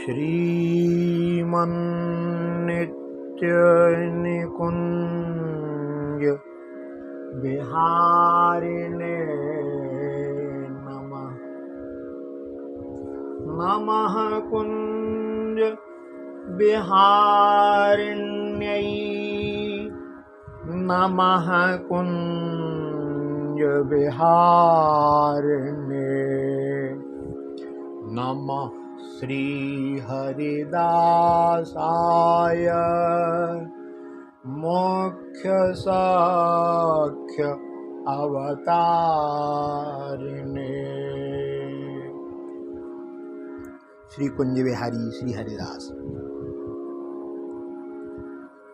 श्रीमन्नित्यनिकुञ्ज विहारिणे नमः। नमः कुञ्ज विहारिण्यै नमः कुञ्ज विहारिणे नमः श्री हरिदासाय मोक्ष साक्ष्य अवतारिणे। श्री कुंज विहारी श्री हरिदास।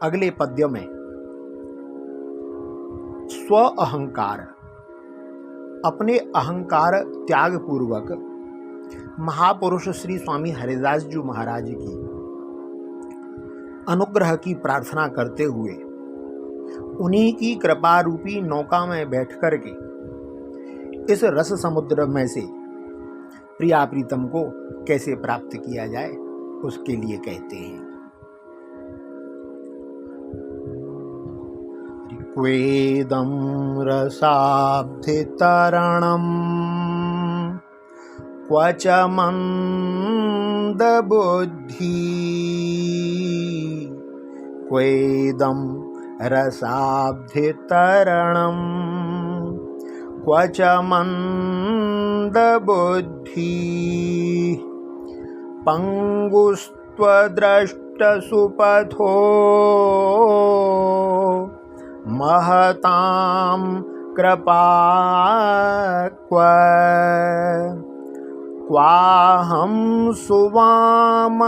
अगले पद्य में स्व अहंकार, अपने अहंकार त्याग पूर्वक महापुरुष श्री स्वामी हरिदास जी महाराज की अनुग्रह की प्रार्थना करते हुए उन्हीं की कृपा रूपी नौका में बैठ कर के इस रस समुद्र में से प्रिया प्रीतम को कैसे प्राप्त किया जाए उसके लिए कहते हैं। क्वेदं रसाब्धि तरणं क्वच मंदबुद्धि क्वेदं रसाब्धि तरणं क्वच मंदबुद्धि पंगुस्त्वद्रष्टसुपथो महतां कृपा क्वाहं सुवामनतनोः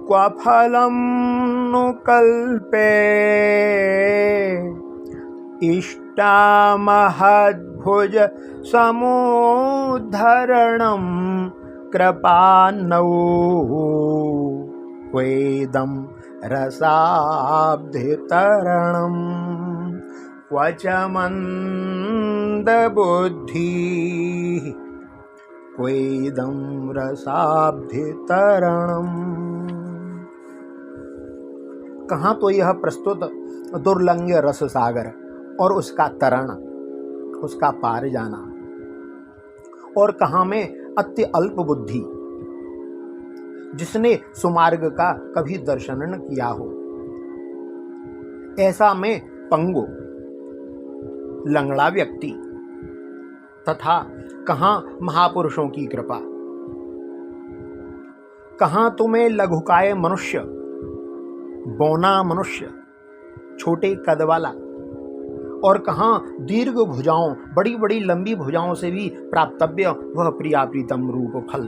क्व फलं नु कल्पे इष्टामहद्भुज समुद्धरणं कृपान्नौ क्वेदं रसाब्धितरणं क्वच मंदबुद्धिः क्वेदं रसाब्धितरणम्। कहाँ तो यह प्रस्तुत दुर्लंघ्य रस सागर और उसका तरण, उसका पार जाना, और कहाँ में अति अल्प बुद्धि जिसने सुमार्ग का कभी दर्शन न किया हो, ऐसा में पंगु लंगड़ा व्यक्ति, तथा कहाँ महापुरुषों की कृपा, कहाँ तुम्हें लघुकाय मनुष्य, बौना मनुष्य, छोटे कद वाला, और कहाँ दीर्घ भुजाओं, बड़ी बड़ी लंबी भुजाओं से भी प्राप्तव्य वह प्रिया प्रीतम रूप फल।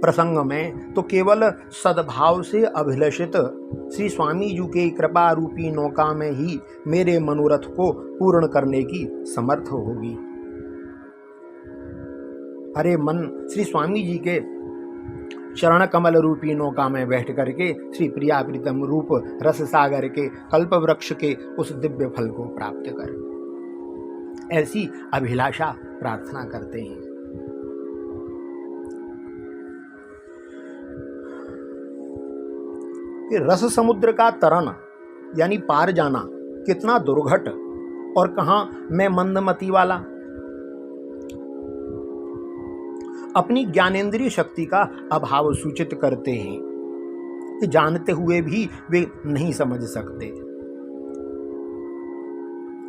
प्रसंग में तो केवल सद्भाव से अभिलषित श्री स्वामी जी के कृपा रूपी नौका में ही मेरे मनोरथ को पूर्ण करने की समर्थ होगी। अरे मन, श्री स्वामी जी के चरण कमल रूपी नौका में बैठ करके श्री प्रिया प्रीतम रूप रस सागर के कल्प वृक्ष के उस दिव्य फल को प्राप्त कर, ऐसी अभिलाषा प्रार्थना करते हैं। कि रस समुद्र का तरण यानी पार जाना कितना दुर्घट, और कहाँ मैं मंदमती वाला, अपनी ज्ञानेंद्रिय शक्ति का अभाव सूचित करते हैं कि जानते हुए भी वे नहीं समझ सकते।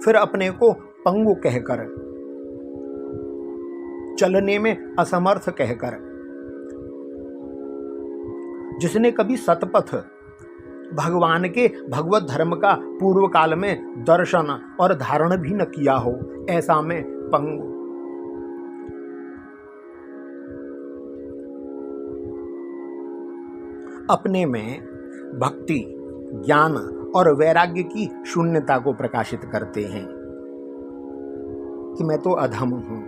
फिर अपने को पंगु कहकर, चलने में असमर्थ कहकर, जिसने कभी सतपथ भगवान के भगवत धर्म का पूर्व काल में दर्शन और धारण भी न किया हो, ऐसा में पंगु। अपने में भक्ति, ज्ञान और वैराग्य की शून्यता को प्रकाशित करते हैं कि मैं तो अधम हूं,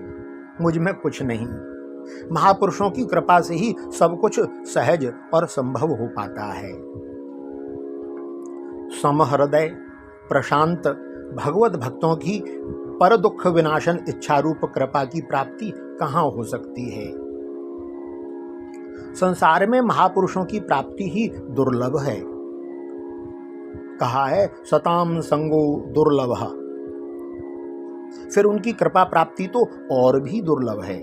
मुझ में कुछ नहीं। महापुरुषों की कृपा से ही सब कुछ सहज और संभव हो पाता है। समहृदय प्रशांत भगवत भक्तों की पर दुख विनाशन इच्छा रूप कृपा की प्राप्ति कहाँ हो सकती है। संसार में महापुरुषों की प्राप्ति ही दुर्लभ है। कहा है सताम संगो दुर्लभ, फिर उनकी कृपा प्राप्ति तो और भी दुर्लभ है।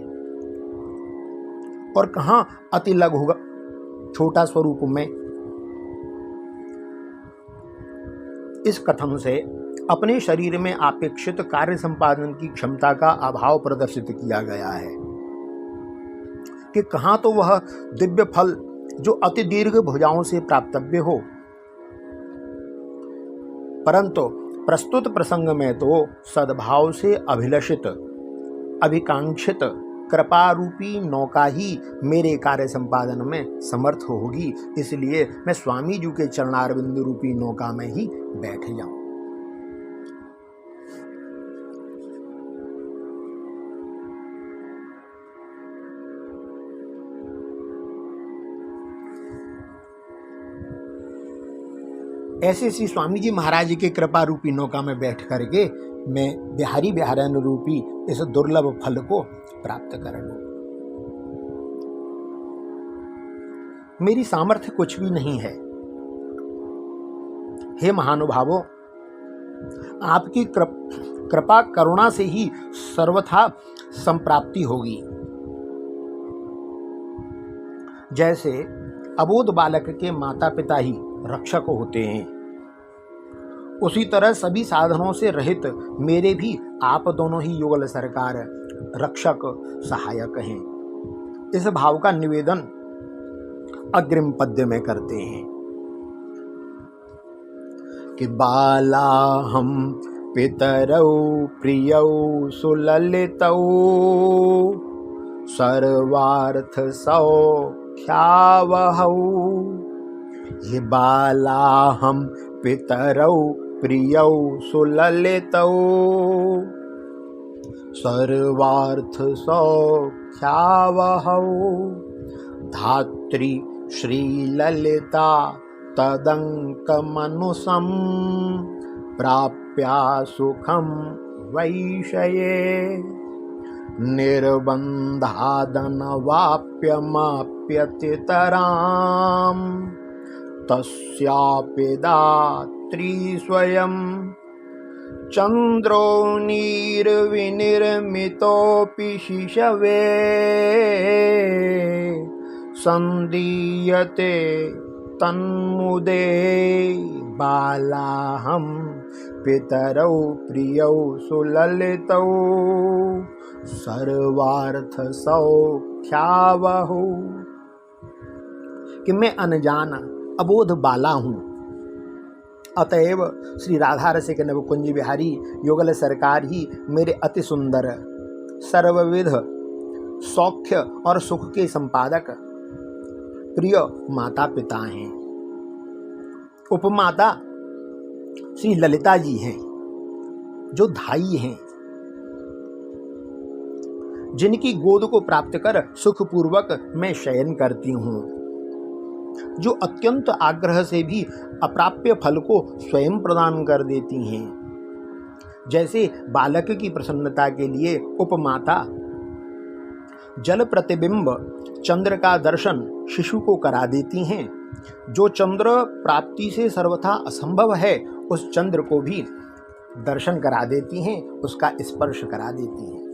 और कहां अति लघु छोटा स्वरूप में। इस कथन से अपने शरीर में अपेक्षित कार्य संपादन की क्षमता का अभाव प्रदर्शित किया गया है कि कहां तो वह दिव्य फल जो अति दीर्घ भुजाओं से प्राप्तव्य हो, परंतु प्रस्तुत प्रसंग में तो सद्भाव से अभिलषित अभिकांक्षित कृपा रूपी नौका ही मेरे कार्य संपादन में समर्थ होगी। इसलिए मैं स्वामी जी के चरणारविंद रूपी नौका में ही बैठ जाऊं। ऐसे श्री स्वामी जी महाराज की कृपा रूपी नौका में बैठ करके मैं बिहारी बिहारन रूपी इस दुर्लभ फल को प्राप्त कर लूं। मेरी सामर्थ्य कुछ भी नहीं है। हे महानुभावों, आपकी कृपा करुणा से ही सर्वथा संप्राप्ति होगी। जैसे अबोध बालक के माता पिता ही रक्षक होते हैं, उसी तरह सभी साधनों से रहित मेरे भी आप दोनों ही युगल सरकार रक्षक सहायक हैं। इस भाव का निवेदन अग्रिम पद्य में करते हैं कि बाला हम पितरौ प्रियौ सुललितौ सर्वार्थ सौख्यावहौ। ये बाला हम पितरौ प्रियौ सुललितौ सर्वार्थ सौख्यावहौ। धात्री श्रीललिता तदङ्कमनुसं प्राप्या सुखं वैषये निर्बन्धादनवाप्यमाप्यतितराम् तस्यापि दात्री स्वयं चन्द्रो निर्विनिर्मितोऽपि शिशवे संदीयते तन्मुदे। बालाहं पितरौ प्रियौ सुललितौ सर्वार्थ सौख्यावहौ। कि मैं अनजान अबोध बाला हूँ, अतएव श्री राधा रसिक नवकुंज बिहारी युगल सरकार ही मेरे अति सुंदर सर्वविध सौख्य और सुख के संपादक प्रिय माता पिता हैं। उपमाता श्री ललिता जी हैं, जो धाई हैं, जिनकी गोद को प्राप्त कर सुखपूर्वक मैं शयन करती हूँ, जो अत्यंत आग्रह से भी अप्राप्य फल को स्वयं प्रदान कर देती हैं। जैसे बालक की प्रसन्नता के लिए उपमाता जल प्रतिबिंब चंद्र का दर्शन शिशु को करा देती हैं, जो चंद्र प्राप्ति से सर्वथा असंभव है उस चंद्र को भी दर्शन करा देती हैं, उसका स्पर्श करा देती हैं।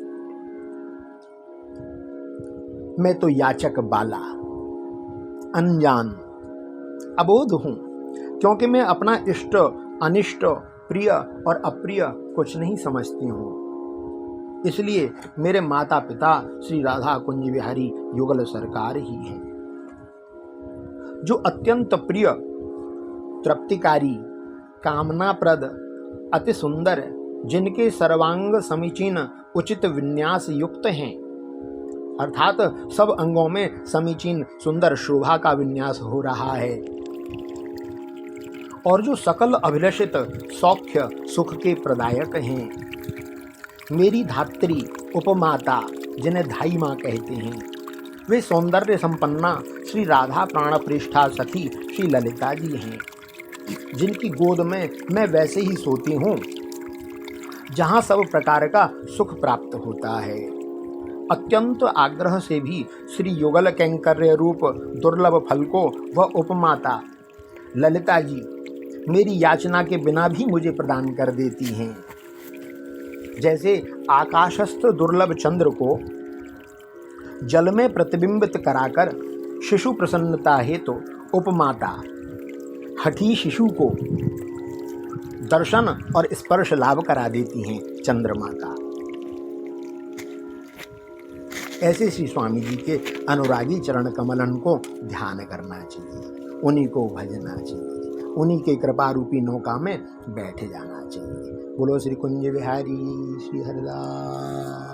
मैं तो याचक बाला अनजान अबोध हूँ, क्योंकि मैं अपना इष्ट अनिष्ट प्रिय और अप्रिय कुछ नहीं समझती हूँ। इसलिए मेरे माता पिता श्री राधा कुंज बिहारी युगल सरकार ही हैं, जो अत्यंत प्रिय तृप्तिकारी कामनाप्रद अति सुंदर, जिनके सर्वांग समीचीन उचित विन्यास युक्त हैं, अर्थात सब अंगों में समीचीन सुंदर शोभा का विन्यास हो रहा है, और जो सकल अभिलषित सौख्य सुख के प्रदायक हैं। मेरी धात्री उपमाता, जिन्हें धाई माँ कहते हैं, वे सौंदर्य संपन्ना श्री राधा प्राणप्रेष्ठा सखी श्री ललिता जी हैं, जिनकी गोद में मैं वैसे ही सोती हूँ जहाँ सब प्रकार का सुख प्राप्त होता है। अत्यंत आग्रह से भी श्री युगल कैंकर्य रूप दुर्लभ फल को वह उपमाता ललिता जी मेरी याचना के बिना भी मुझे प्रदान कर देती हैं। जैसे आकाशस्थ दुर्लभ चंद्र को जल में प्रतिबिंबित कराकर शिशु प्रसन्नता हेतु उपमाता हठी शिशु को दर्शन और स्पर्श लाभ करा देती हैं चंद्रमाता। ऐसे श्री स्वामी जी के अनुरागी चरण कमलन को ध्यान करना चाहिए, उन्हीं को भजना चाहिए, उन्हीं के कृपा रूपी नौका में बैठ जाना चाहिए। बोलो श्री कुंज बिहारी श्री हरिदास।